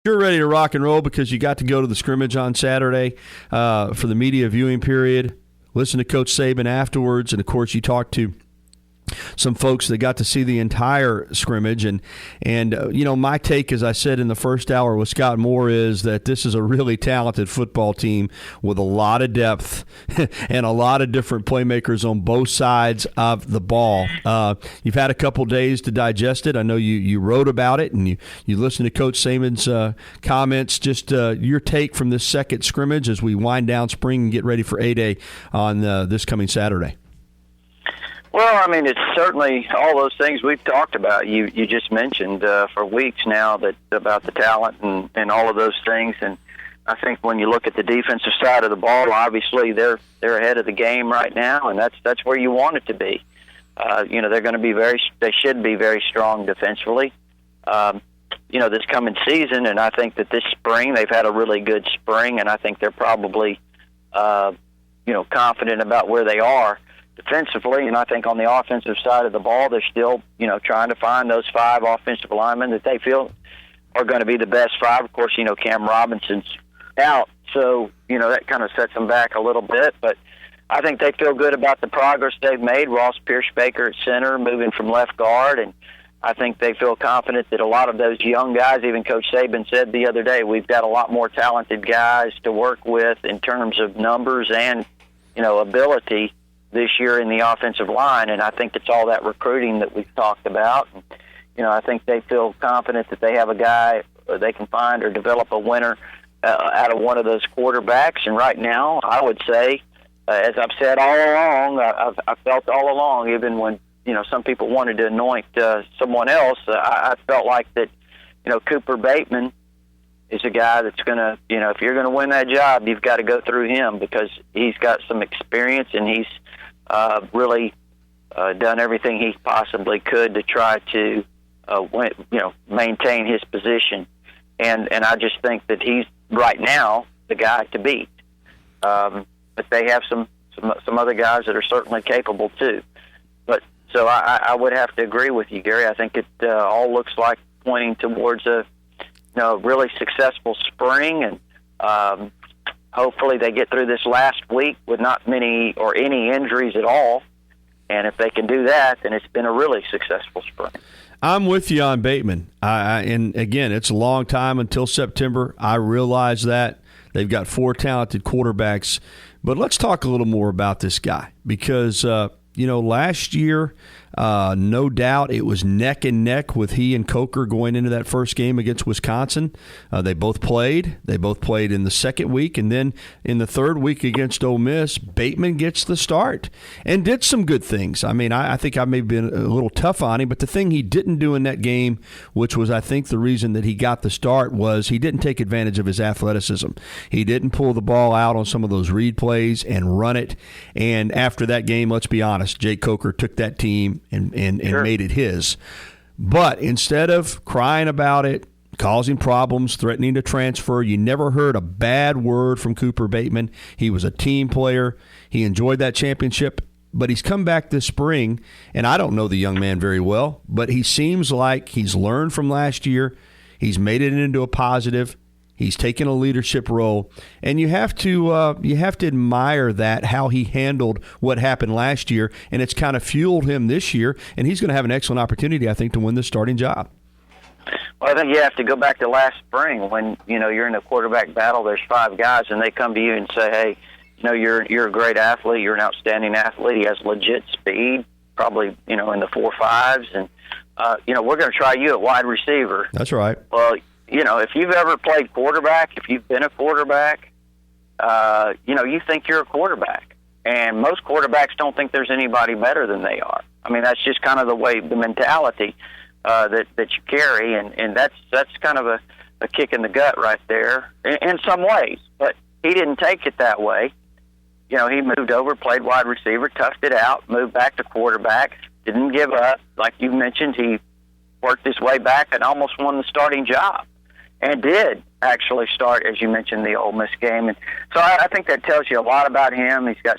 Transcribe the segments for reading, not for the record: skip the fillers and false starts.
You're ready to rock and roll because you got to go to the scrimmage on Saturday for the media viewing period. Listen to Coach Saban afterwards, and, of course, you talked to some folks that got to see the entire scrimmage. And my take, as I said in the first hour with Scott Moore, is that this is a really talented football team with a lot of depth and a lot of different playmakers on both sides of the ball. You've had a couple days to digest it. I know you wrote about it, and you listened to Coach Saban's comments. Just your take from this second scrimmage as we wind down spring and get ready for A-Day on this coming Saturday. Well, I mean, it's certainly all those things we've talked about. You just mentioned for weeks now about the talent and all of those things. And I think when you look at the defensive side of the ball, obviously they're ahead of the game right now, and that's where you want it to be. They're going to be they should be very strong defensively. This coming season, and I think that this spring they've had a really good spring, and I think they're probably confident about where they are defensively, and I think on the offensive side of the ball, they're still, trying to find those 5 offensive linemen that they feel are going to be the best 5. Of course, Cam Robinson's out, so, that kind of sets them back a little bit, but I think they feel good about the progress they've made. Ross Pierce-Baker at center, moving from left guard, and I think they feel confident that a lot of those young guys, even Coach Saban said the other day, we've got a lot more talented guys to work with in terms of numbers and, ability this year in the offensive line, and I think it's all that recruiting that we've talked about. And, I think they feel confident that they have a guy they can find or develop a winner out of one of those quarterbacks. And right now, I would say, as I've said all along, I've felt all along, even when some people wanted to anoint someone else, I felt like that Cooper Bateman is a guy that's going to, if you're going to win that job, you've got to go through him because he's got some experience and he's really done everything he possibly could to try to maintain his position. And I just think that he's right now the guy to beat. But they have some other guys that are certainly capable too. But so I would have to agree with you, Gary. I think it all looks like pointing towards a really successful spring, and hopefully they get through this last week with not many or any injuries at all. And if they can do that, then it's been a really successful spring. I'm with you on Bateman. And again, it's a long time until September. I realize that. They've got 4 talented quarterbacks. But let's talk a little more about this guy because, last year, no doubt it was neck and neck with he and Coker going into that first game against Wisconsin. They both played. They both played in the second week, and then in the third week against Ole Miss, Bateman gets the start and did some good things. I mean, I think I may have been a little tough on him, but the thing he didn't do in that game, which was I think the reason that he got the start, was he didn't take advantage of his athleticism. He didn't pull the ball out on some of those read plays and run it. And after that game, let's be honest, Jake Coker took that team and Sure. made it his. But instead of crying about it, causing problems, threatening to transfer, you never heard a bad word from Cooper Bateman. He was a team player. He enjoyed that championship. But he's come back this spring, and I don't know the young man very well, but he seems like he's learned from last year. He's made it into a positive. He's taken a leadership role, and you have to admire that, how he handled what happened last year, and it's kind of fueled him this year, and he's going to have an excellent opportunity, I think, to win the starting job. Well, I think you have to go back to last spring when, you're in a quarterback battle, there's 5 guys, and they come to you and say, hey, you're a great athlete, you're an outstanding athlete, he has legit speed, probably, in the 4.5s, and, we're going to try you at wide receiver. That's right. Well, if you've ever played quarterback, if you've been a quarterback, you think you're a quarterback. And most quarterbacks don't think there's anybody better than they are. I mean, that's just kind of the mentality that you carry, and that's kind of a kick in the gut right there in some ways. But he didn't take it that way. He moved over, played wide receiver, toughed it out, moved back to quarterback, didn't give up. Like you mentioned, he worked his way back and almost won the starting job. And did actually start, as you mentioned, the Ole Miss game. And so I think that tells you a lot about him. He's got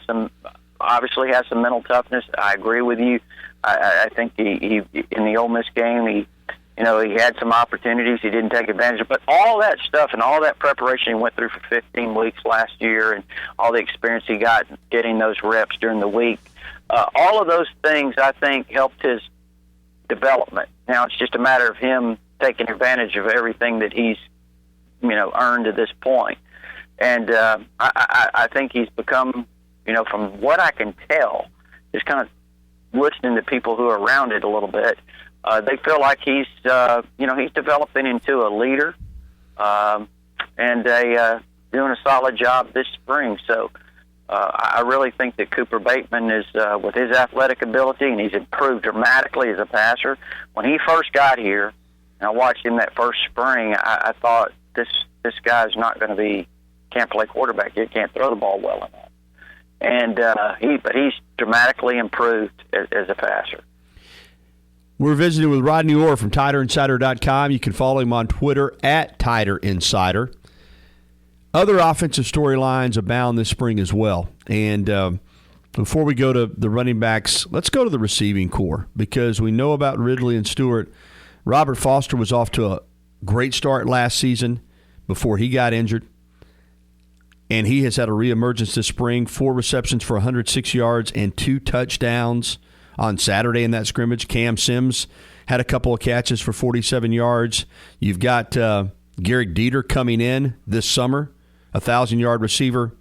obviously has some mental toughness. I agree with you. I think he in the Ole Miss game, he He had some opportunities he didn't take advantage of. But all that stuff and all that preparation he went through for 15 weeks last year and all the experience he got getting those reps during the week, all of those things, I think, helped his development. Now it's just a matter of him taking advantage of everything that he's, earned to this point. And I think he's become, from what I can tell, just kind of listening to people who are around it a little bit, they feel like he's developing into a leader and doing a solid job this spring. So I really think that Cooper Bateman is, with his athletic ability, and he's improved dramatically as a passer. When he first got here, and I watched him that first spring, I thought this guy's not going to can't play quarterback. He can't throw the ball well enough. And but he's dramatically improved as a passer. We're visiting with Rodney Orr from TiderInsider.com. You can follow him on Twitter at TiderInsider. Other offensive storylines abound this spring as well. And before we go to the running backs, let's go to the receiving corps, because we know about Ridley and Stewart. Robert Foster was off to a great start last season before he got injured. And he has had a reemergence this spring, 4 receptions for 106 yards and 2 touchdowns on Saturday in that scrimmage. Cam Sims had a couple of catches for 47 yards. You've got Garrett Dieter coming in this summer, a 1,000-yard receiver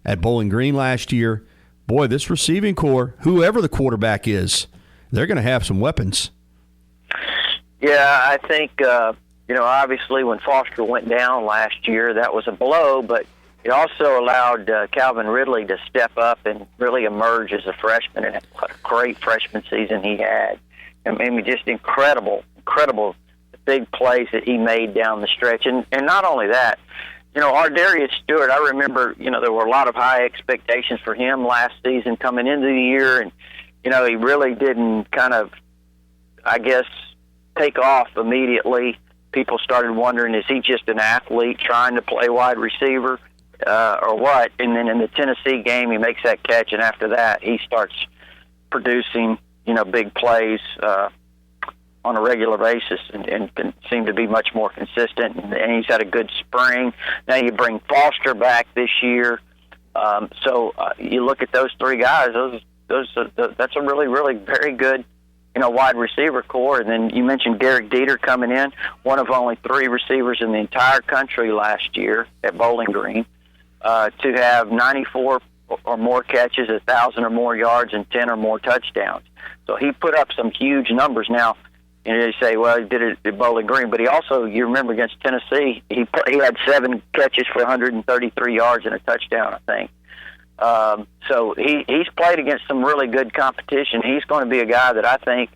at Bowling Green last year. Boy, this receiving corps, whoever the quarterback is, they're going to have some weapons. Yeah, I think, obviously when Foster went down last year, that was a blow, but it also allowed Calvin Ridley to step up and really emerge as a freshman, and what a great freshman season he had. I mean, just incredible big plays that he made down the stretch. And not only that, our Darius Stewart, I remember, there were a lot of high expectations for him last season coming into the year, and, he really didn't kind of, I guess, take off immediately. People started wondering, is he just an athlete trying to play wide receiver? Or what? And then in the Tennessee game, he makes that catch, and after that, he starts producing, big plays on a regular basis, and can seem to be much more consistent. And he's had a good spring. Now you bring Foster back this year, so you look at those 3 guys. That's a really, really very good, wide receiver core. And then you mentioned Garrett Dieter coming in, one of only 3 receivers in the entire country last year at Bowling Green. To have 94 or more catches, 1,000 or more yards, and 10 or more touchdowns. So he put up some huge numbers. Now, you say, well, he did it at Bowling Green, but he also, you remember against Tennessee, he had 7 catches for 133 yards and a touchdown, I think. So he's played against some really good competition. He's going to be a guy that I think,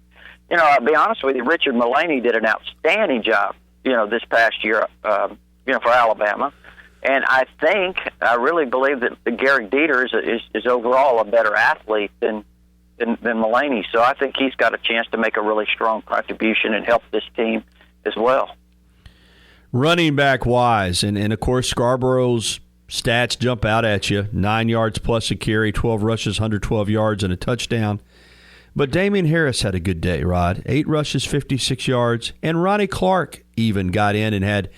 I'll be honest with you, Richard Mullaney did an outstanding job, this past year, for Alabama. And I really believe that Garrett Dieter is overall a better athlete than Mullaney. So I think he's got a chance to make a really strong contribution and help this team as well. Running back wise, and of course Scarborough's stats jump out at you: 9 yards plus a carry, 12 rushes, 112 yards, and a touchdown. But Damian Harris had a good day, Rod. 8 rushes, 56 yards. And Ronnie Clark even got in and had,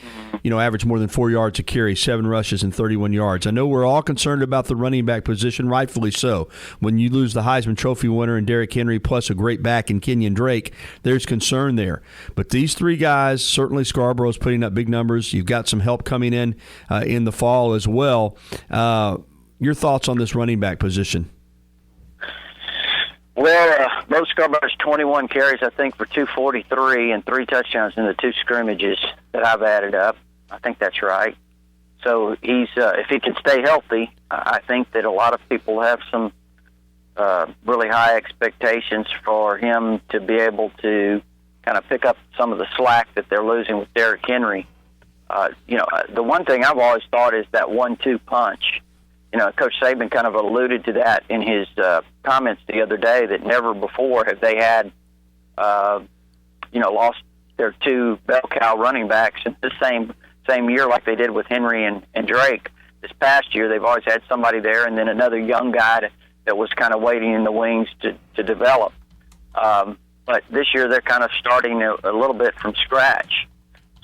averaged more than 4 yards a carry, 7 rushes, and 31 yards. I know we're all concerned about the running back position, rightfully so. When you lose the Heisman Trophy winner in Derrick Henry, plus a great back in Kenyon Drake, there's concern there. But these 3 guys, certainly Scarborough's putting up big numbers. You've got some help coming in the fall as well. Your thoughts on this running back position? Well, Bo Scarborough's 21 carries, I think, for 243 and 3 touchdowns in the 2 scrimmages that I've added up. I think that's right. So he's, if he can stay healthy, I think that a lot of people have some really high expectations for him to be able to kind of pick up some of the slack that they're losing with Derrick Henry. The one thing I've always thought is that 1-2 punch. Coach Saban kind of alluded to that in his comments the other day, that never before have they had, lost their 2 bell cow running backs in the same year like they did with Henry and Drake. This past year, they've always had somebody there and then another young guy that was kind of waiting in the wings to develop. but this year they're kind of starting a little bit from scratch.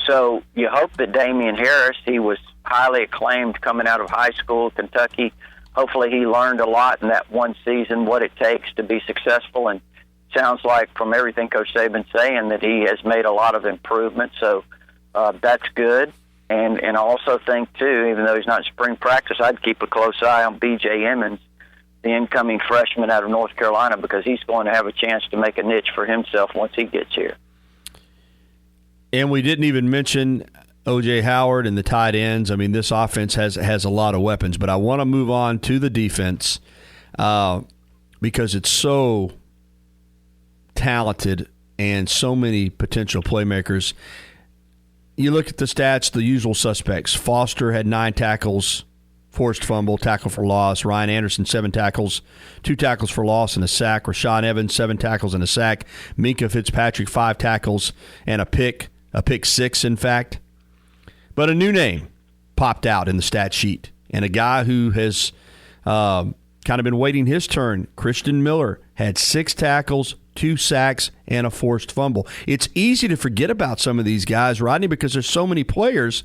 So you hope that Damian Harris, he was highly acclaimed coming out of high school, Kentucky. Hopefully he learned a lot in that one season, what it takes to be successful, and sounds like from everything Coach Saban's saying that he has made a lot of improvements. So that's good. And I also think, too, even though he's not in spring practice, I'd keep a close eye on B.J. Emmons, the incoming freshman out of North Carolina, because he's going to have a chance to make a niche for himself once he gets here. And we didn't even mention O.J. Howard and the tight ends. I mean, this offense has a lot of weapons. But I want to move on to the defense because it's so talented and so many potential playmakers. You look at the stats, the usual suspects. Foster had 9 tackles, forced fumble, tackle for loss. Ryan Anderson, 7 tackles, 2 tackles for loss and a sack. Rashawn Evans, 7 tackles and a sack. Minka Fitzpatrick, 5 tackles and a pick 6, in fact. But a new name popped out in the stat sheet, and a guy who has kind of been waiting his turn, Christian Miller, had 6 tackles, 2 sacks, and a forced fumble. It's easy to forget about some of these guys, Rodney, because there's so many players.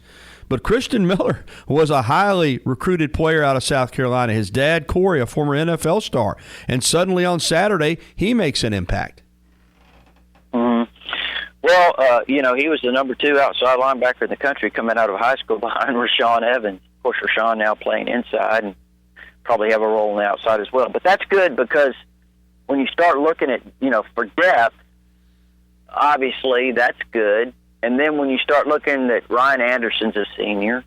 But Christian Miller was a highly recruited player out of South Carolina. His dad, Corey, a former NFL star. And suddenly on Saturday, he makes an impact. Mm-hmm. Well, he was the number 2 outside linebacker in the country coming out of high school behind Rashawn Evans. Of course, Rashawn now playing inside and probably have a role on the outside as well. But that's good because when you start looking at, for depth, obviously that's good. And then when you start looking at Ryan Anderson's a senior,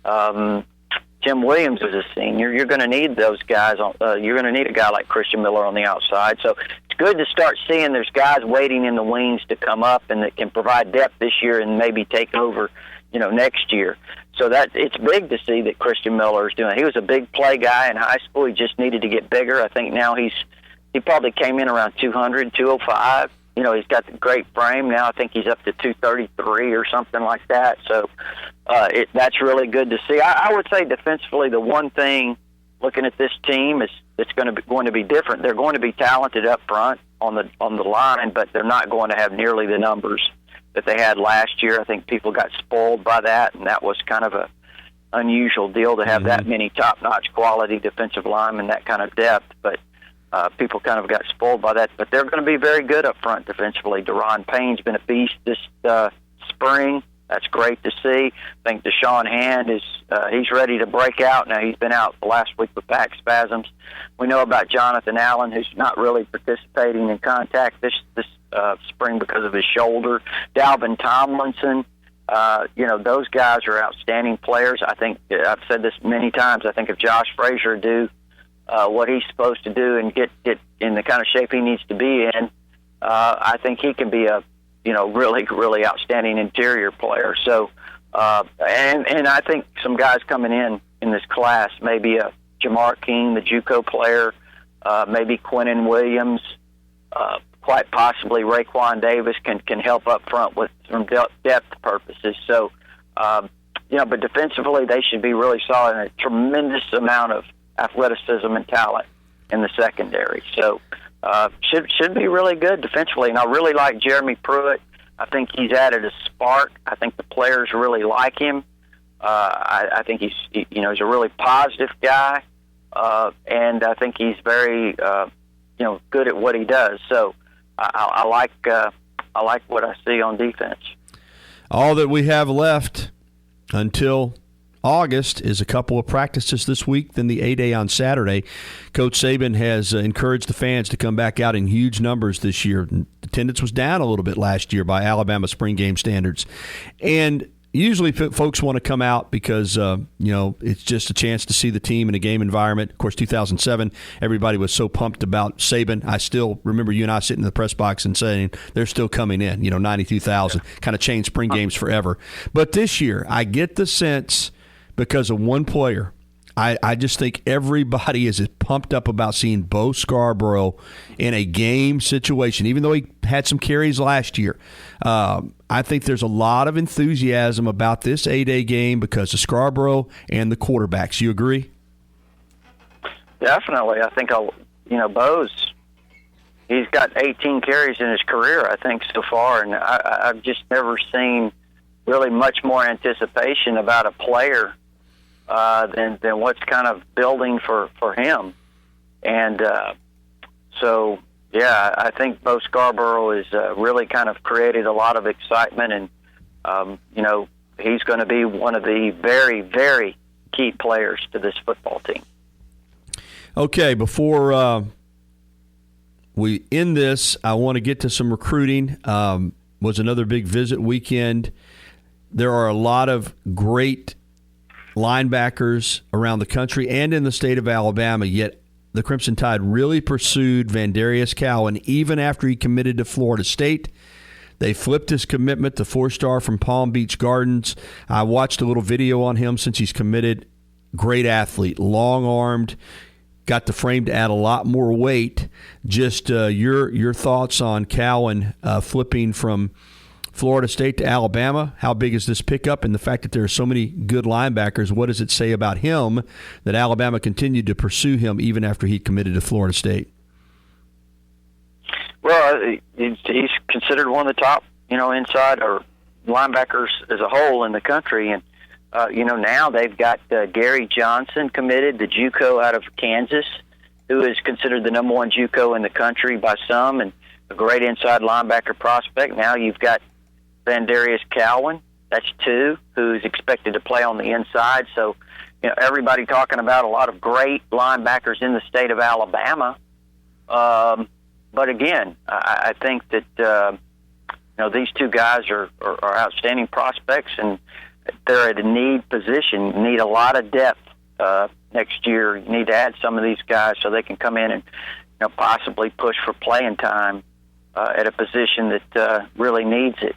Tim Williams is a senior, you're going to need those guys. You're going to need a guy like Christian Miller on the outside. So it's good to start seeing there's guys waiting in the wings to come up and that can provide depth this year and maybe take over, next year. So that it's big to see that Christian Miller is doing. He was a big play guy in high school. He just needed to get bigger. I think now he probably came in around 200, 205. He's got the great frame. Now I think he's up to 233 or something like that. So that's really good to see. I would say defensively, the one thing looking at this team is that's going to be different. They're going to be talented up front on the line, but they're not going to have nearly the numbers that they had last year. I think people got spoiled by that, and that was kind of a unusual deal to have that many top-notch quality defensive linemen, that kind of depth. But people kind of got spoiled by that. But they're going to be very good up front defensively. Deron Payne's been a beast this spring. That's great to see. I think Deshaun Hand he's ready to break out. Now, he's been out the last week with back spasms. We know about Jonathan Allen, who's not really participating in contact this spring because of his shoulder. Dalvin Tomlinson, those guys are outstanding players. I think I've said this many times. I think if Josh Frazier do what he's supposed to do and get in the kind of shape he needs to be in, I think he can be a really, really outstanding interior player. So, and I think some guys coming in this class, maybe a Jamar King, the JUCO player, maybe Quinnen Williams, quite possibly Raekwon Davis can help up front with some depth purposes. So, but defensively they should be really solid, and a tremendous amount of athleticism and talent in the secondary. So should be really good defensively. And I really like Jeremy Pruitt. I think he's added a spark. I think the players really like him. I think he's a really positive guy, and I think he's very good at what he does. So I like what I see on defense. All that we have left until August is a couple of practices this week, then the A-Day on Saturday. Coach Saban has encouraged the fans to come back out in huge numbers this year. Attendance was down a little bit last year by Alabama spring game standards. And usually folks want to come out because, it's just a chance to see the team in a game environment. Of course, 2007, everybody was so pumped about Saban. I still remember you and I sitting in the press box and saying they're still coming in, 92,000. Kind of changed spring games forever. But this year, I get the sense because of one player, I just think everybody is pumped up about seeing Bo Scarborough in a game situation, even though he had some carries last year. I think there's a lot of enthusiasm about this A-Day game because of Scarborough and the quarterbacks. You agree? Definitely. I think, Bo's, he's got 18 carries in his career, I think, so far, and I've just never seen really much more anticipation about a player than what's kind of building for him. And so, yeah, I think Bo Scarborough has really kind of created a lot of excitement, and, he's going to be one of the very, very key players to this football team. Okay, before we end this, I want to get to some recruiting. Was another big visit weekend. There are a lot of great linebackers around the country and in the state of Alabama, yet the Crimson Tide really pursued Vandarius Cowan even after he committed to Florida State. They flipped his commitment to 4-star from Palm Beach Gardens. I watched a little video on him since he's committed. Great athlete, long-armed, got the frame to add a lot more weight. Just your thoughts on Cowan flipping from Florida State to Alabama. How big is this pickup? And the fact that there are so many good linebackers, what does it say about him that Alabama continued to pursue him even after he committed to Florida State? Well, he's considered one of the top, inside or linebackers as a whole in the country. And, now they've got Gary Johnson committed, the JUCO out of Kansas, who is considered the number one JUCO in the country by some and a great inside linebacker prospect. Now you've got Vandarius Cowan, that's 2, who's expected to play on the inside. So, everybody talking about a lot of great linebackers in the state of Alabama. But again, I think that, these 2 guys are outstanding prospects, and they're at a need position. You need a lot of depth next year. You need to add some of these guys so they can come in and possibly push for playing time at a position that really needs it.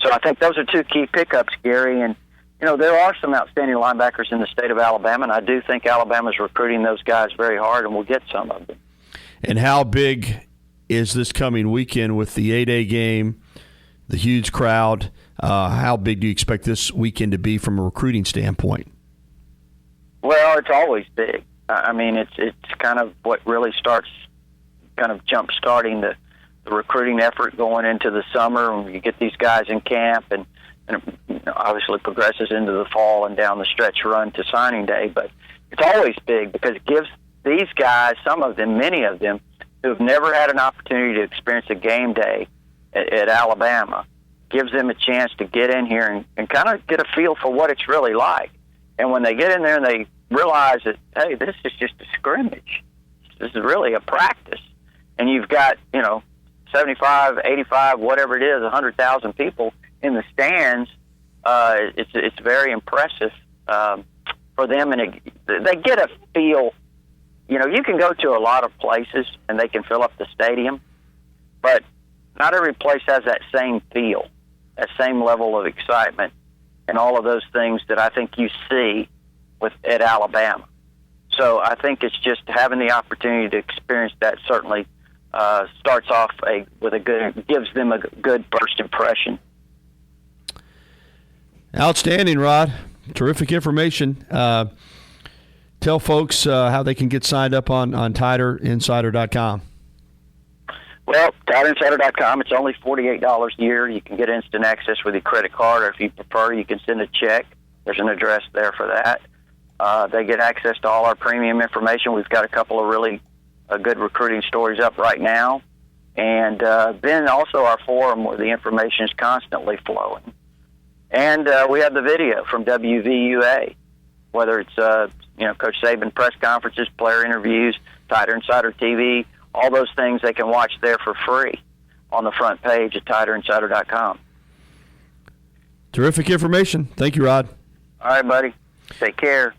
So I think those are 2 key pickups, Gary. And, there are some outstanding linebackers in the state of Alabama, and I do think Alabama's recruiting those guys very hard, and we'll get some of them. And how big is this coming weekend with the A-Day game, the huge crowd? How big do you expect this weekend to be from a recruiting standpoint? Well, it's always big. I mean, it's kind of what really starts kind of jump-starting the recruiting effort going into the summer when you get these guys in camp and obviously progresses into the fall and down the stretch run to signing day. But it's always big because it gives these guys, some of them, many of them, who have never had an opportunity to experience a game day at Alabama, gives them a chance to get in here and kind of get a feel for what it's really like. And when they get in there and they realize that, hey, this is just a scrimmage. This is really a practice. And you've got, 75, 85, whatever it is, 100,000 people in the stands. It's very impressive for them. And they get a feel. You can go to a lot of places and they can fill up the stadium, but not every place has that same feel, that same level of excitement, and all of those things that I think you see at Alabama. So I think it's just having the opportunity to experience that certainly starts off gives them a good first impression. Outstanding, Rod. Terrific information. Tell folks how they can get signed up on TiderInsider.com. Well, TiderInsider.com, it's only $48 a year. You can get instant access with your credit card, or if you prefer, you can send a check. There's an address there for that. They get access to all our premium information. We've got a couple of really good recruiting stories up right now. And then also our forum where the information is constantly flowing. And we have the video from WVUA, whether it's Coach Saban press conferences, player interviews, Tider Insider TV, all those things they can watch there for free on the front page at TiderInsider.com. Terrific information. Thank you, Rod. All right, buddy. Take care.